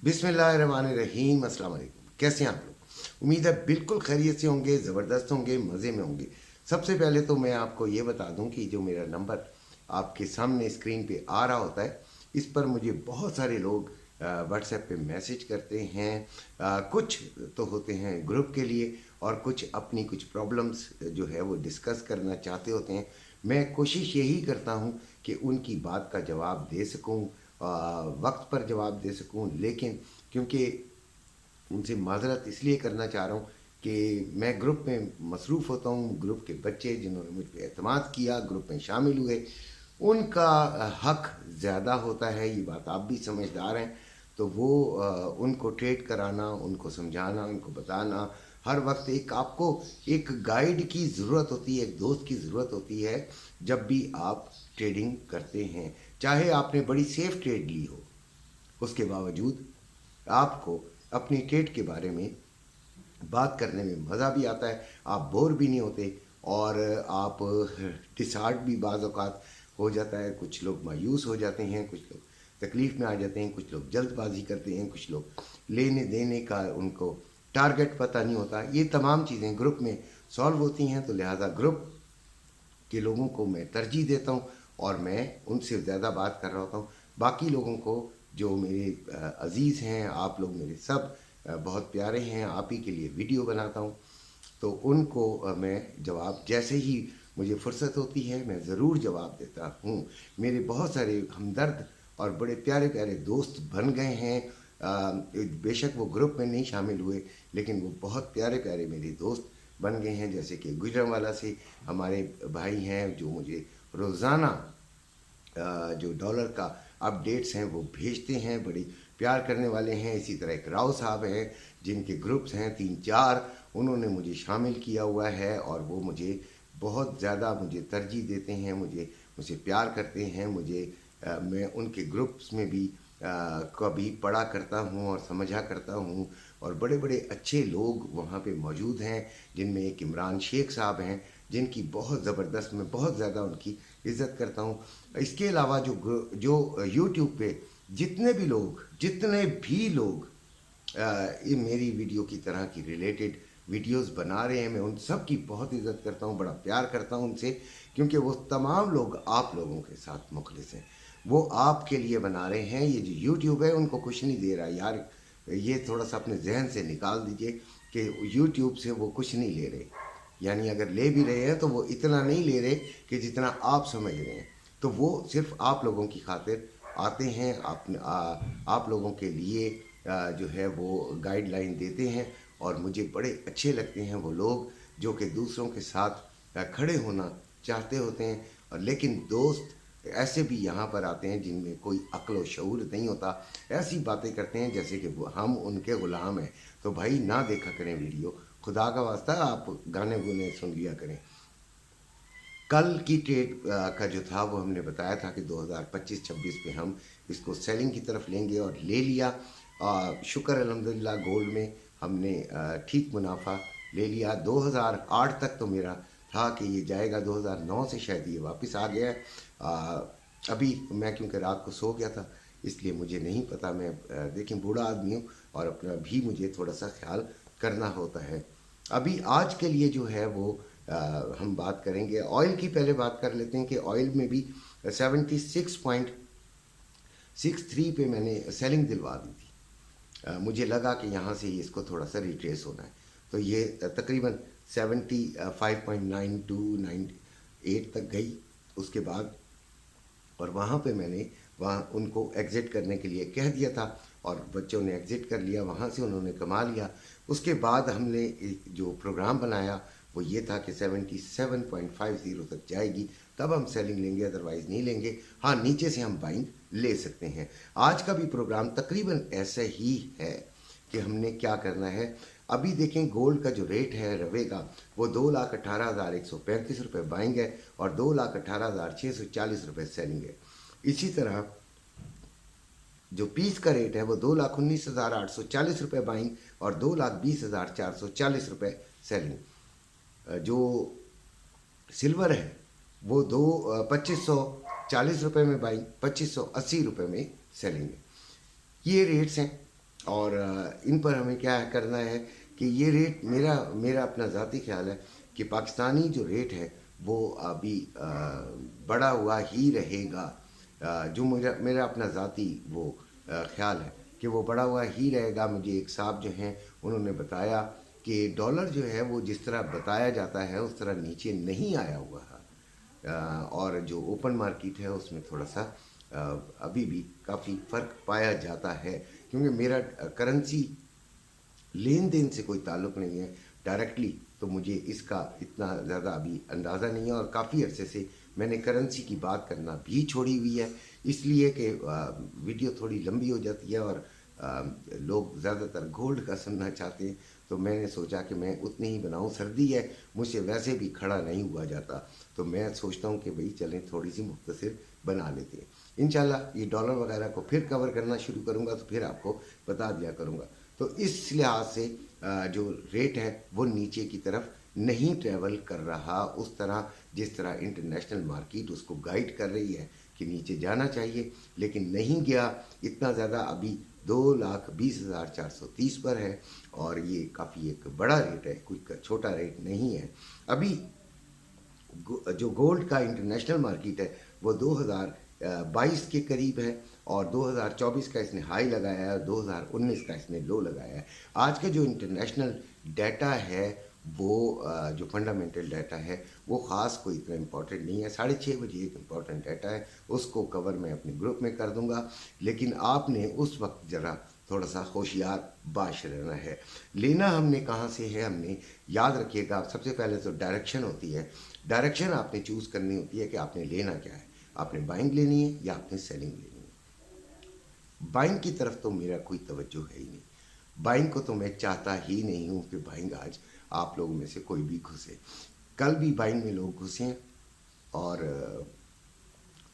बिस्मिल्लाहिर्रहमानिर्रहीम। अस्सलाम वालेकुम। कैसे हैं आप लोग? उम्मीद है बिल्कुल खैरियत से होंगे, ज़बरदस्त होंगे, मज़े में होंगे। सबसे पहले तो मैं आपको ये बता दूं कि जो मेरा नंबर आपके सामने स्क्रीन पे आ रहा होता है, इस पर मुझे बहुत सारे लोग व्हाट्सएप पे मैसेज करते हैं। कुछ तो होते हैं ग्रुप के लिए और कुछ अपनी कुछ प्रॉब्लम्स जो है वो डिस्कस करना चाहते होते हैं। मैं कोशिश यही करता हूं कि उनकी बात का जवाब दे सकूं, वक्त पर जवाब दे सकूं, लेकिन क्योंकि उनसे माजरत इसलिए करना चाह रहा हूँ कि मैं ग्रुप में मसरूफ़ होता हूँ। ग्रुप के बच्चे जिन्होंने मुझ पर एतमाद किया, ग्रुप में शामिल हुए, उनका हक ज़्यादा होता है। ये बात आप भी समझदार हैं। तो वो उनको ट्रेड कराना, उनको समझाना, उनको बताना, हर वक्त एक आपको एक गाइड की ज़रूरत होती है, एक दोस्त की ज़रूरत होती है जब भी आप ट्रेडिंग करते हैं। चाहे आपने बड़ी सेफ ट्रेड ली हो, उसके बावजूद आपको अपनी ट्रेड के बारे में बात करने में मज़ा भी आता है, आप बोर भी नहीं होते और आप डिसहार्ट भी बाज़ औक़ात हो जाता है। कुछ लोग मायूस हो जाते हैं, कुछ लोग तकलीफ़ में आ जाते हैं, कुछ लोग जल्दबाजी करते हैं, कुछ लोग लेने देने का उनको टारगेट पता नहीं होता। ये तमाम चीज़ें ग्रुप में सॉल्व होती हैं, तो लिहाजा ग्रुप के लोगों को मैं तरजीह देता हूँ और मैं उनसे ज़्यादा बात कर रहा होता हूँ। बाकी लोगों को जो मेरे अज़ीज़ हैं, आप लोग मेरे सब बहुत प्यारे हैं, आप ही के लिए वीडियो बनाता हूँ, तो उनको मैं जवाब जैसे ही मुझे फुर्सत होती है मैं ज़रूर जवाब देता हूँ। मेरे बहुत सारे हमदर्द और बड़े प्यारे प्यारे दोस्त बन गए हैं। बेशक वो ग्रुप में नहीं शामिल हुए, लेकिन वो बहुत प्यारे प्यारे मेरे दोस्त बन गए हैं। जैसे कि गुजरांवाला से हमारे भाई हैं जो मुझे रोज़ाना जो डॉलर का अपडेट्स हैं वो भेजते हैं, बड़ी प्यार करने वाले हैं। इसी तरह एक राव साहब हैं जिनके ग्रुप्स हैं 3-4, उन्होंने मुझे शामिल किया हुआ है और वो मुझे बहुत ज़्यादा मुझे तरजीह देते हैं, मुझे प्यार करते हैं। मैं उनके ग्रुप्स में भी कभी पढ़ा करता हूँ और समझा करता हूँ और बड़े बड़े अच्छे लोग वहाँ पे मौजूद हैं, जिनमें एक इमरान शेख साहब हैं जिनकी बहुत ज़बरदस्त, मैं बहुत ज़्यादा उनकी इज़्ज़त करता हूँ। इसके अलावा जो यूट्यूब पे जितने भी लोग ये मेरी वीडियो की तरह की रिलेटेड वीडियोस बना रहे हैं, मैं उन सब की बहुत इज़्ज़त करता हूँ, बड़ा प्यार करता हूँ उनसे, क्योंकि वो तमाम लोग आप लोगों के साथ मुखलिस हैं। वो आपके लिए बना रहे हैं। ये जो यूट्यूब है उनको कुछ नहीं दे रहा यार, ये थोड़ा सा अपने जहन से निकाल दीजिए कि यूट्यूब से वो कुछ नहीं ले रहे। यानी अगर ले भी रहे हैं तो वो इतना नहीं ले रहे कि जितना आप समझ रहे हैं। तो वो सिर्फ आप लोगों की खातिर आते हैं, आप लोगों के लिए जो है वो गाइडलाइन देते हैं और मुझे बड़े अच्छे लगते हैं वो लोग जो कि दूसरों के साथ खड़े होना चाहते होते हैं। और लेकिन दोस्त ऐसे भी यहाँ पर आते हैं जिनमें कोई अक्ल व शऊर नहीं होता, ऐसी बातें करते हैं जैसे कि हम उनके ग़ुलाम हैं। तो भाई ना देखा करें वीडियो, खुदा का वास्ता आप गाने गुने सुन लिया करें। कल की ट्रेड का जो था वो हमने बताया था कि 2025-26 पे हम इसको सेलिंग की तरफ लेंगे और ले लिया। शुक्र अल्हम्दुलिल्लाह गोल्ड में हमने ठीक मुनाफा ले लिया। 2008 तक तो मेरा था कि ये जाएगा, 2009 से शायद ये वापस आ गया है। अभी मैं क्योंकि रात को सो गया था इसलिए मुझे नहीं पता। मैं देखें बूढ़ा आदमी हूँ और अपना भी मुझे थोड़ा सा ख्याल करना होता है। अभी आज के लिए जो है वो हम बात करेंगे ऑयल की। पहले बात कर लेते हैं कि ऑयल में भी 76.63 पे मैंने सेलिंग दिलवा दी थी। मुझे लगा कि यहाँ से इसको थोड़ा सा रिट्रेस होना है, तो ये तकरीबन 75.9298 तक गई। उसके बाद और वहाँ पे मैंने उनको एग्ज़िट करने के लिए कह दिया था और बच्चों ने एग्ज़िट कर लिया, वहाँ से उन्होंने कमा लिया। उसके बाद हमने जो प्रोग्राम बनाया वो ये था कि 77.50 तक जाएगी तब हम सेलिंग लेंगे, अदरवाइज़ नहीं लेंगे। हाँ, नीचे से हम बाइंग ले सकते हैं। आज का भी प्रोग्राम तकरीबन ऐसा ही है कि हमने क्या करना है। अभी देखें गोल्ड का जो रेट है रवे का वो 2,18,135 रुपये बाइंग है और 2,18,640 रुपये सेलिंग है। इसी तरह जो पीस का रेट है वो 2,19,840 रुपये बाइंग और 2,20,440 रुपये सेलिंग। जो सिल्वर है वो 2,2540 रुपये में बाइंग, 2,580 रुपये में सेलिंग है। ये रेट्स हैं। और इन पर हमें क्या करना है कि ये रेट मेरा अपना ज़ाती ख्याल है कि पाकिस्तानी जो रेट है वो अभी बढ़ा हुआ ही रहेगा। जो मेरा अपना ज़ाती वो ख्याल है कि वो बढ़ा हुआ ही रहेगा। मुझे एक साहब जो हैं उन्होंने बताया कि डॉलर जो है वो जिस तरह बताया जाता है उस तरह नीचे नहीं आया हुआ है, और जो ओपन मार्केट है उसमें थोड़ा सा अभी भी काफ़ी फ़र्क पाया जाता है, क्योंकि मेरा करेंसी लेन देन से कोई ताल्लुक़ नहीं है डायरेक्टली, तो मुझे इसका इतना ज़्यादा अभी अंदाज़ा नहीं है। और काफ़ी अरसे से मैंने करेंसी की बात करना भी छोड़ी हुई है, इसलिए कि वीडियो थोड़ी लंबी हो जाती है और लोग ज़्यादातर गोल्ड का सुनना चाहते हैं, तो मैंने सोचा कि मैं उतनी ही बनाऊं। सर्दी है, मुझसे वैसे भी खड़ा नहीं हुआ जाता, तो मैं सोचता हूं कि भाई चलें थोड़ी सी मुख्तसर बना लेते हैं। इंशाल्लाह ये डॉलर वगैरह को फिर कवर करना शुरू करूंगा तो फिर आपको बता दिया करूंगा। तो इस लिहाज से जो रेट है वो नीचे की तरफ नहीं ट्रेवल कर रहा उस तरह जिस तरह इंटरनेशनल मार्केट उसको गाइड कर रही है कि नीचे जाना चाहिए, लेकिन नहीं गया इतना ज़्यादा। अभी 2,20,430 पर है और ये काफ़ी एक बड़ा रेट है, कोई छोटा रेट नहीं है। अभी जो गोल्ड का इंटरनेशनल मार्केट है वो 2022 के करीब है और 2024 का इसने हाई लगाया है, 2019 का इसने लो लगाया है। आज का जो इंटरनेशनल डाटा है वो जो फंडामेंटल डाटा है वो ख़ास कोई इतना इम्पोर्टेंट नहीं है। 6:30 बजे एक इम्पॉर्टेंट डाटा है, उसको कवर मैं अपने ग्रुप में कर दूंगा, लेकिन आपने उस वक्त ज़रा थोड़ा सा होशियार बाश रहना है। लेना हमने कहाँ से है, हमने याद रखिएगा सबसे पहले तो डायरेक्शन होती है। डायरेक्शन आपने चूज़ करनी होती है कि आपने लेना क्या है, आपने बाइंग लेनी है या आपने सेलिंग लेनी है। बाइंग की तरफ तो मेरा कोई तवज्जो है ही नहीं, बाइंग को तो मैं चाहता ही नहीं हूँ कि बाइंग आज आप लोगों में से कोई भी घुसे। कल भी बाइंग में लोग घुसे हैं और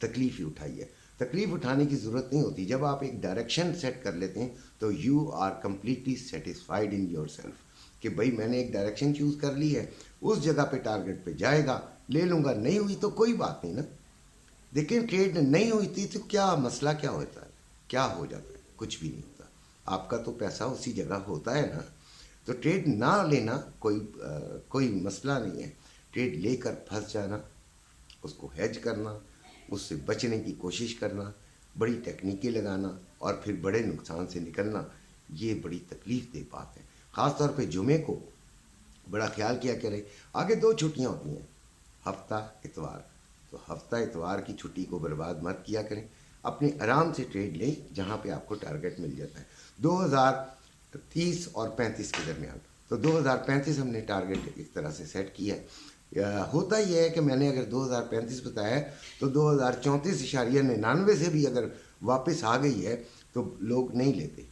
तकलीफ ही उठाई है। तकलीफ उठाने की ज़रूरत नहीं होती। जब आप एक डायरेक्शन सेट कर लेते हैं तो you are completely satisfied in your self कि भाई मैंने एक डायरेक्शन चूज़ कर ली है, उस जगह पे टारगेट पे जाएगा, ले लूँगा। नहीं हुई तो कोई बात नहीं ना। देखिए ट्रेड नहीं हुई थी तो क्या मसला क्या होता है, क्या हो जाता है, कुछ भी नहीं होता। आपका तो पैसा उसी जगह होता है ना। तो ट्रेड ना लेना कोई मसला नहीं है। ट्रेड लेकर फंस जाना, उसको हेज करना, उससे बचने की कोशिश करना, बड़ी टेक्निकें लगाना और फिर बड़े नुकसान से निकलना, ये बड़ी तकलीफ दे बात है। ख़ास तौर पे जुमे को बड़ा ख्याल किया करें। आगे 2 छुट्टियां होती हैं, हफ्ता इतवार, तो हफ्ता इतवार की छुट्टी को बर्बाद मत किया करें। अपने आराम से ट्रेड लें जहाँ पे आपको टारगेट मिल जाता है 2030 और 35 के दरमियान। तो 2035 हमने टारगेट इस तरह से सेट किया है। होता यह है कि मैंने अगर 2035 बताया है तो 2034.99 से भी अगर वापस आ गई है तो लोग नहीं लेते।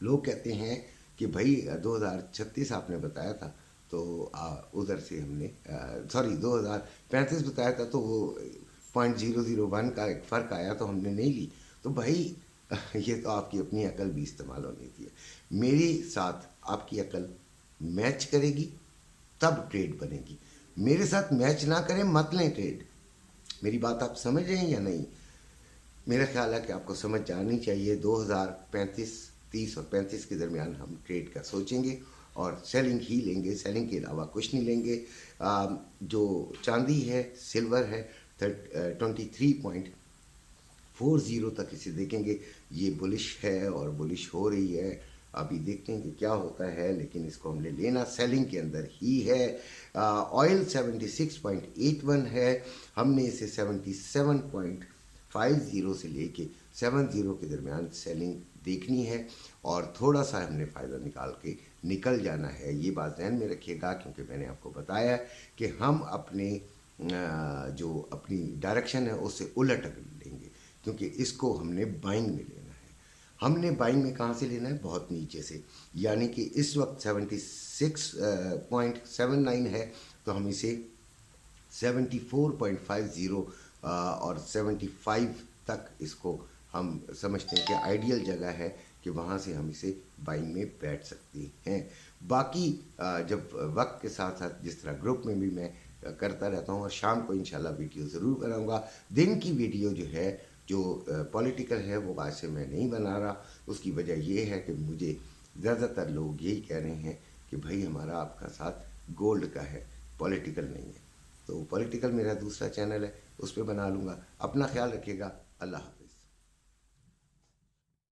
लोग कहते हैं कि भाई 2036 आपने बताया था तो उधर से हमने 2035 बताया था तो वो 0.001 का एक फ़र्क आया तो हमने नहीं ली। तो भाई ये तो आपकी अपनी अकल भी इस्तेमाल होनी थी। मेरे साथ आपकी अकल मैच करेगी तब ट्रेड बनेगी। मेरे साथ मैच ना करें मत लें ट्रेड। मेरी बात आप समझ रहे हैं या नहीं? मेरा ख्याल है कि आपको समझ जानी चाहिए। 2035, 30 और 35 के दरमियान हम ट्रेड का सोचेंगे और सेलिंग ही लेंगे, सेलिंग के अलावा कुछ नहीं लेंगे। जो चांदी है, सिल्वर है, 23.40 तक इसे देखेंगे। ये बुलिश है और बुलिश हो रही है। अभी देखते हैं कि क्या होता है, लेकिन इसको हमने लेना सेलिंग के अंदर ही है। ऑयल 76.81 है, हमने इसे 77.50 से लेके 70 के दरमियान सेलिंग देखनी है और थोड़ा सा हमने फ़ायदा निकाल के निकल जाना है। ये बात ध्यान में रखिएगा, क्योंकि मैंने आपको बताया कि हम अपने जो अपनी डायरेक्शन है उससे उलट लेंगे, क्योंकि इसको हमने बाइंग में लेना है। हमने बाइंग में कहाँ से लेना है? बहुत नीचे से, यानी कि इस वक्त 76.79 है तो हम इसे 74.50 और 75 तक इसको हम समझते हैं कि आइडियल जगह है कि वहाँ से हम इसे बाइंग में बैठ सकते हैं। बाकी जब वक्त के साथ साथ जिस तरह ग्रुप में भी मैं करता रहता हूँ और शाम को इंशाल्लाह वीडियो ज़रूर बनाऊँगा। दिन की वीडियो जो है جو پولیٹیکل ہے وہ آج سے میں نہیں بنا رہا. اس کی وجہ یہ ہے کہ مجھے زیادہ تر لوگ یہی کہہ رہے ہیں کہ بھائی ہمارا آپ کا ساتھ گولڈ کا ہے، پولیٹیکل نہیں ہے. تو پولیٹیکل میرا دوسرا چینل ہے، اس پہ بنا لوں گا. اپنا خیال رکھیے گا. اللہ حافظ.